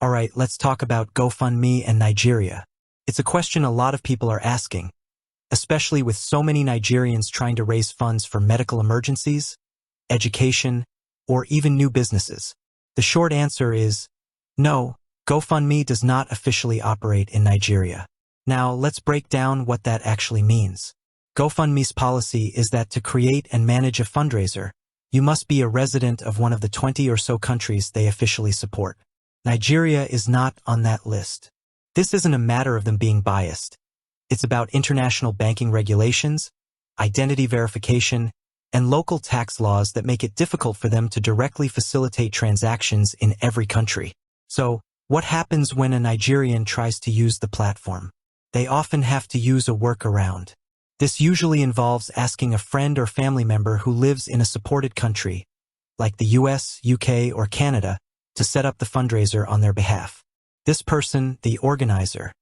Alright, let's talk about GoFundMe and Nigeria. It's a question a lot of people are asking, especially with so many Nigerians trying to raise funds for medical emergencies, education, or even new businesses. The short answer is no, GoFundMe does not officially operate in Nigeria. Now, let's break down what that actually means. GoFundMe's policy is that to create and manage a fundraiser, you must be a resident of one of the 20 or so countries they officially support. Nigeria is not on that list. This isn't a matter of them being biased. It's about international banking regulations, identity verification, and local tax laws that make it difficult for them to directly facilitate transactions in every country. So, what happens when a Nigerian tries to use the platform? They often have to use a workaround. This usually involves asking a friend or family member who lives in a supported country, like the US, UK, or Canada, to set up the fundraiser on their behalf. This person, the organizer,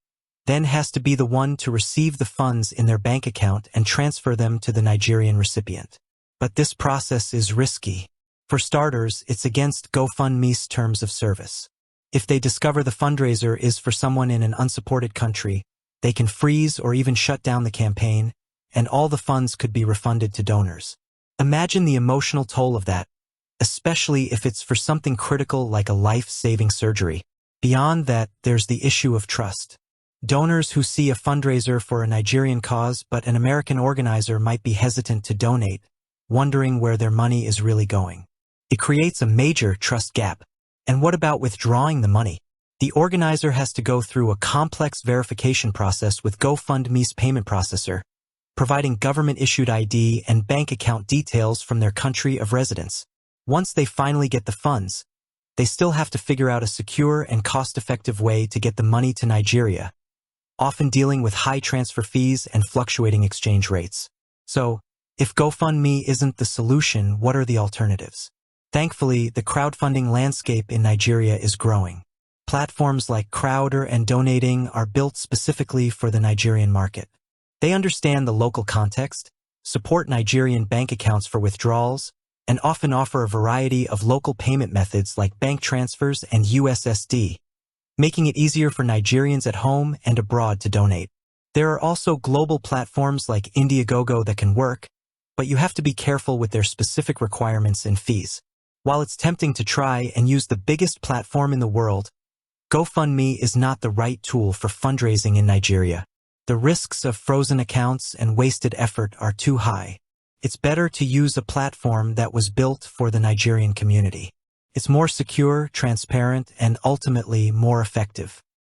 then has to be the one to receive the funds in their bank account and transfer them to the Nigerian recipient. But this process is risky. For starters, it's against GoFundMe's terms of service. If they discover the fundraiser is for someone in an unsupported country, they can freeze or even shut down the campaign, and all the funds could be refunded to donors. Imagine the emotional toll of that, especially if it's for something critical like a life-saving surgery. Beyond that, there's the issue of trust. Donors who see a fundraiser for a Nigerian cause but an American organizer might be hesitant to donate, wondering where their money is really going. It creates a major trust gap. And what about withdrawing the money? The organizer has to go through a complex verification process with GoFundMe's payment processor, providing government-issued ID and bank account details from their country of residence. Once they finally get the funds, they still have to figure out a secure and cost-effective way to get the money to Nigeria, often dealing with high transfer fees and fluctuating exchange rates. So, if GoFundMe isn't the solution, what are the alternatives? Thankfully, the crowdfunding landscape in Nigeria is growing. Platforms like Crowder and Donating are built specifically for the Nigerian market. They understand the local context, support Nigerian bank accounts for withdrawals, and often offer a variety of local payment methods like bank transfers and USSD, making it easier for Nigerians at home and abroad to donate. There are also global platforms like Indiegogo that can work, but you have to be careful with their specific requirements and fees. While it's tempting to try and use the biggest platform in the world, GoFundMe is not the right tool for fundraising in Nigeria. The risks of frozen accounts and wasted effort are too high. It's better to use a platform that was built for the Nigerian community. It's more secure, transparent, and ultimately more effective.